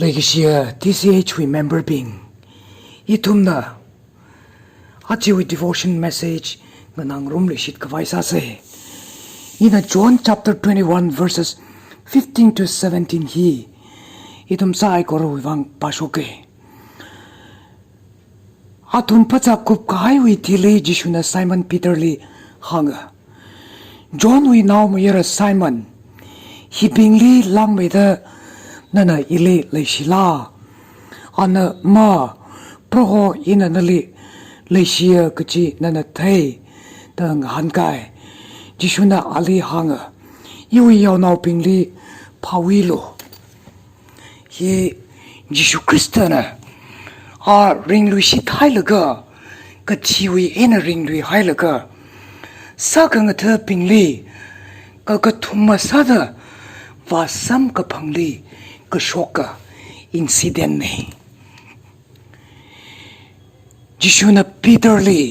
Legacia TCH remember being itumna achiwi devotion message nganang room lishit kavaisa se in John chapter 21 verses 15 to 17 hi itum sai koro wang pashoke atum pacha kup kai wi thile jishuna Simon Peter li hanga John we now mera Simon hi bingli lang me da nana ile leishila ana ma proho ina nali leishia kachi nana thai tang hankai jishuna ali hanga yui yaw naw pingli phawilo hi jishu kristana a ringlu shi thailaga kachi wi ena ringlu hailaga sakang tha pingli ka thumma sada wa sam ka phangli ka shoka incident ne jishuna Peter li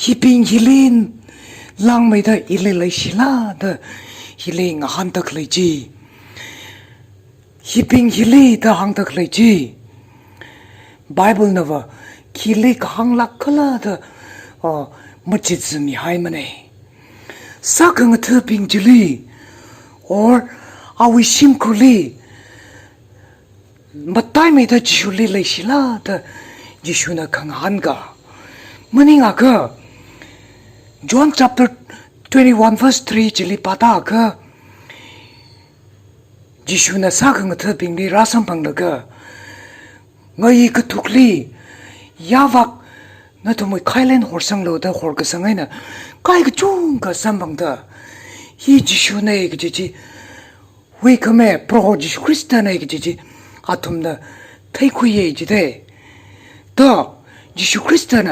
hiping hilin lang mai da ile lai shila da hiling han tak lai ji hiping hili da hang tak lai ji Bible nava kili hang lak kala da machit zmi hai mane sakang tha ping jili or awi sim kuli matai me da juli lai shila da jishuna kang hanga maninga ka John chapter 21 verse 3 jili pata ka jishuna sakang tha ping li rasam pang laga ngai ka thukli yawak na to moi khailen horsang lo da hor ka sangai na kai ka chung ka sambang da hi jishuna ek ji we kame pro jish Christian ek ji atumna thai khuye ji de da jishu Christian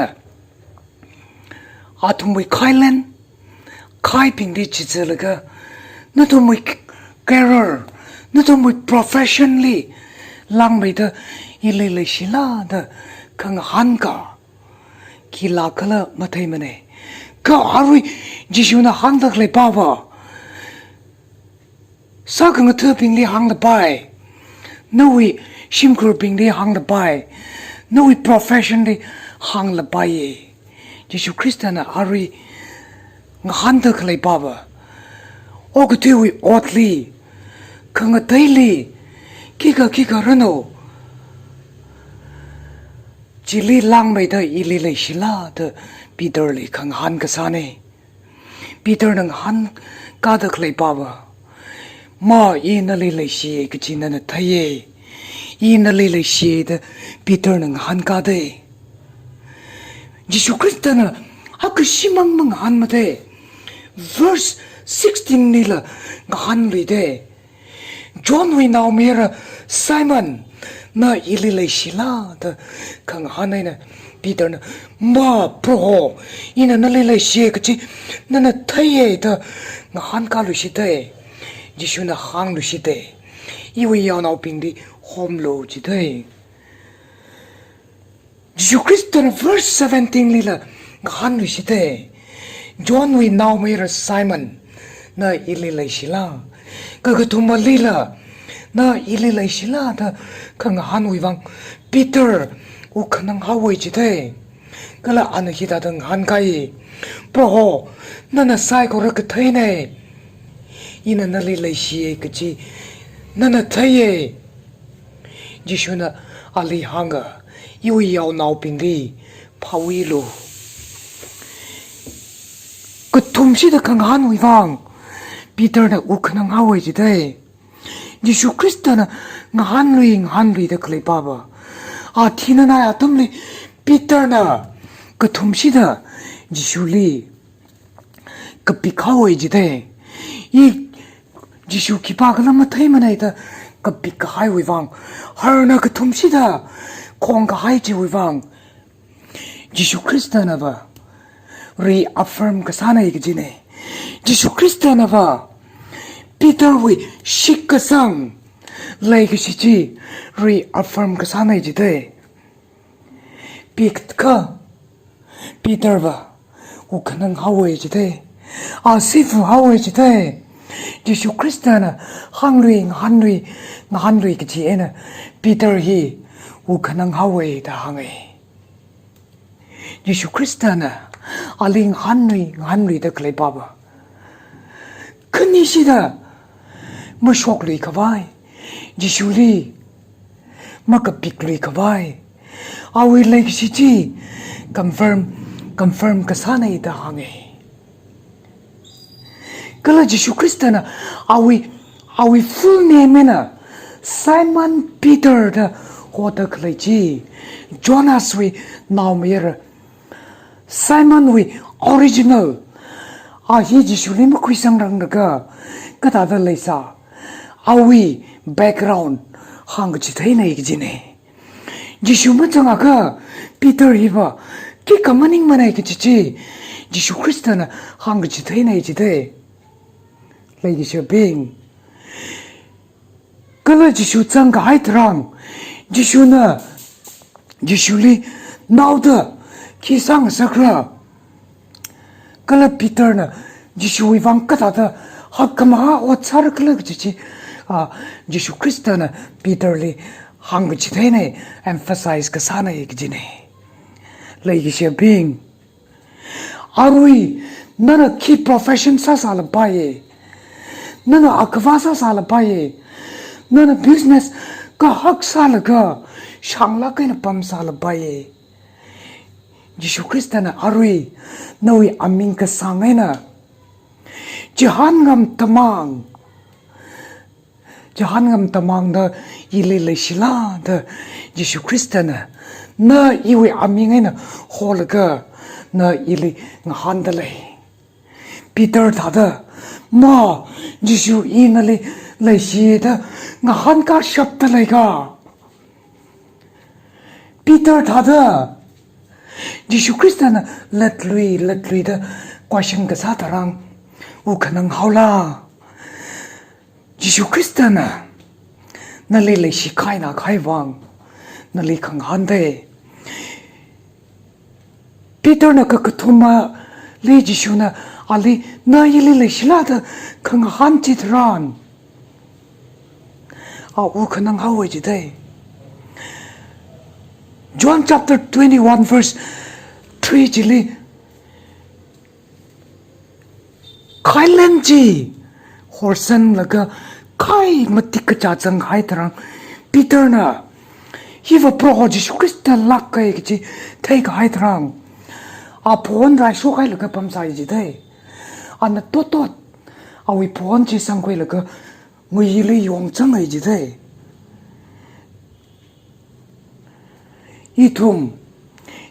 atum we khailen kai ping di chi zelaga na to moi career na to moi professionally lang me da ile le shila da kang han ka kila kala mathai mane ka arui jishu na hang dak le pa ba sa kang tha ping li hang da bai no we shim kur ping li hang da bai no we professionally hang la bai jishu Christiana arui ngahan dak le pa ba o ku tu we otli kang daily kika rano jili lang mai da ili le shila da Peter li kang han ka sane Peter nang han ka da klei pa ba ma ina le shi ka china na thaye ina le shi da Peter nang han ka de Jishu Kristana ak simang mang han ma de verse 16 nila han li de John we now mera Simon na ili le shila da kang hanai na Peter na ma pro ina na le shi ka chi na na thaye da nga han ka lu shi de jishu na hang lu shi de iwi yaw naw ping di hom lo ji de Jishu Christian verse 17 lila nga han lu shi de John we now mera Simon na ili le shila ka thumma lila na ili le shila da kang han wi wang Peter u khanang hawai ji de kala an hi da dang han kai pro na na sai ko ra ka thai ne ina na le shi ka chi na na thai jishuna ali hanga yu yaw naw ping li phawi lo ka thum si da kang han wi wang Peter na u khanang hawai ji de Jishu Kristana ngahan lui da klei baba a thina na atum li Peter na ka thumsi da Jishu li ka pikhawai ji de I Jishu ki pa ka lam thai manai da ka pikhai wi wang har na ka thumsi da khong ka hai ji wi wang Jishu Kristana ba reaffirm ka sana ik ji ne Jishu Kristana ba Peter we shikasang like shi reaffirm ka sana ji de pikt ka Peter ba u khanang hawai ji de a sifu hawai ji de Giêsu Christ na hang lui cái chi na Peter hi u khanang hawe da hangai Giêsu Christ na aling han lui da klei baba kani si da ma shok lui kawai Giêsu li ma ka pik lui kawai awi like si chi confirm ka sanai da hangai Kala Giêsu Christ na awi full name na Simon Peter da hota klei chi Jonas we now mere Simon we original hi Giêsu li ma khui sang rang da ka ta da lei sa awi background hang chi thai nei gi ne Giêsu ma changa ka Peter hi ba ki kamaning manai ki chi Giêsu Christ na hang chi thai nei chi de lei gi se bing kala Giêsu chang ga hai trang Giêsu li now da ki sang sakra kala Peter na Giêsu wi wang ka da hakama o char kala chi Giêsu Christ na Peter li hang chi thai nei emphasize ka sa nei gi ne lei gi se bing arui nana ki profession sa sal bai nana akvasa sal bai nana business ka hak sal ga shangla kaina pam sal bai Giêsu Christ na arui noi aming ka sangai na Chihangam Tamang da ile le shila da Giêsu Christ na iwi aming na hol ga na ile ngahan da le Peter da ma Giêsu in le shi da ngahan ka shap da le ga Peter da Giêsu Christ na let lui da question ka sa tarang u khanang haula Giêsu Christ na le shi khai na khai wang na le khang han de Peter na ka thuma le Giêsu na ali na ile le shila da khang han chi tran u khanang hawe ji de John chapter 21 verse 3 jili khai len ji horsan laga khai matik ka cha chang hai tarang Peter na hi va pro Giêsu Christ lak kai ji thai ka hai tarang a phone rai so kai laga pam sai ji dai an to a wi phone ji sang kai laga ngui li yong chang ai ji dai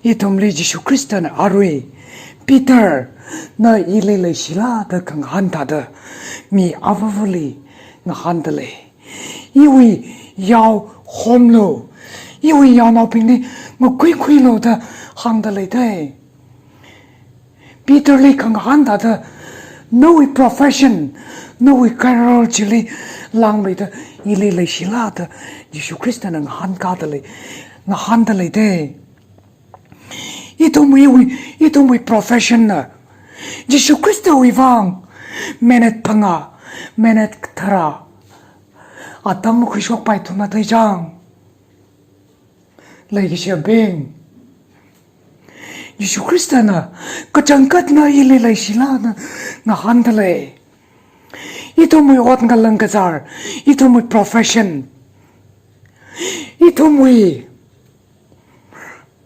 itum li Giêsu Christ na arui Peter na ile le shila da kang han ta da mi avavuli nga han da le iwi yao homlo iwi yao na ping ni ngo kui lo da han da le dai Peter le kang han ta da no profession no career chili lang me da ile le shila da Giêsu Christ na han ka da le nga han da le dai ito mui profession na Giêsu Christ wi wang menet panga menet thara atam khu shok pai thuma thai jang lei gi she beng Giêsu Christ na ka changkat na ile lai sila na nga han da le ito mui ot ngalang ka zar ito mui profession ito mui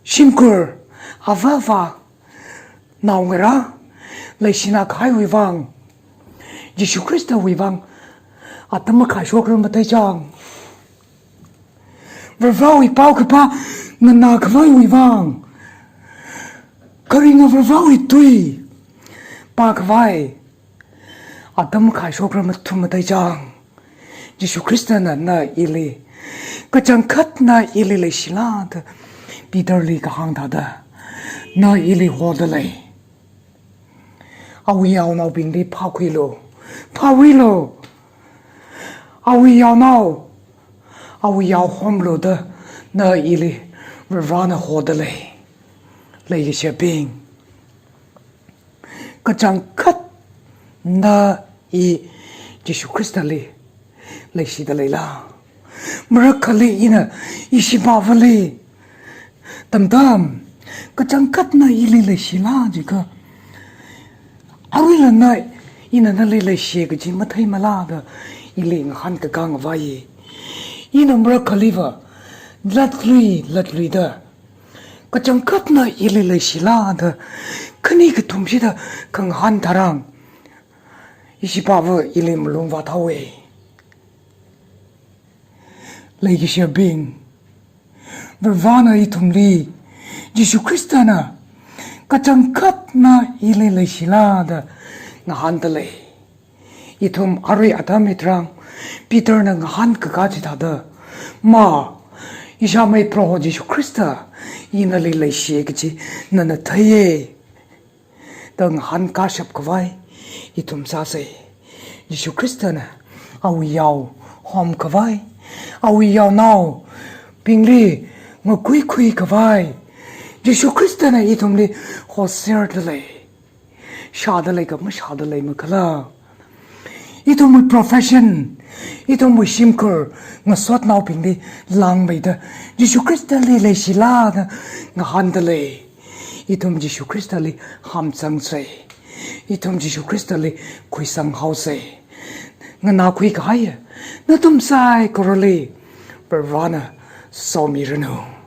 shimkur avava naw ngara leisina khai wi wang Giêsu Christ wi wang atam khai shok ram tai chang vervawi pau ka pa na khai wi wang karinga vervawi tui pa khai atam khai shok ram thum tai chang Giêsu Christ na ile ka chang khat na ile le shilad Peter li ka hang da na ili hodalai awi yao nau bing li pa wilo awi yao homlo da na ili rana hodalai lei she bing ka chang khat na i Jesu Christa le si da le la Marakali ina ishiba vale tam kachangkat na ili le sila jika arila na ina na le she ga ji mathai mala da ili nghan ka gang vai ina marakali va latli da kachangkat na ili le sila da kani ka tumsi da kang han tarang ishiba va ili mlung va thawe Lagi siya bing Bervana itumli Jesu Krista na Kacangkat na ililay sila da Ngahantale Itum ari atam itrang Peter na ngahan kakachita da Ma Isha may proho Jesu Krista Inalilay siya kachi Nanataye Da ngahan kasyap kaway Itum sasay Jesu Krista na Awiyaw Hom kaway Awi yao now Pingli Nga kui kawai Jesu Krista na itumli Hoser dale Shadalay ka ma shadalay makala Itum profession Itum shimkur Nga swat now pingli Lang bayda Jesu Krista le sila Nga handale Itum Jesu Krista le Hamsang say Itum Jesu Krista le Kui sang hao say Nga na kui kaya Na tum sai korole Pervana saw me renew.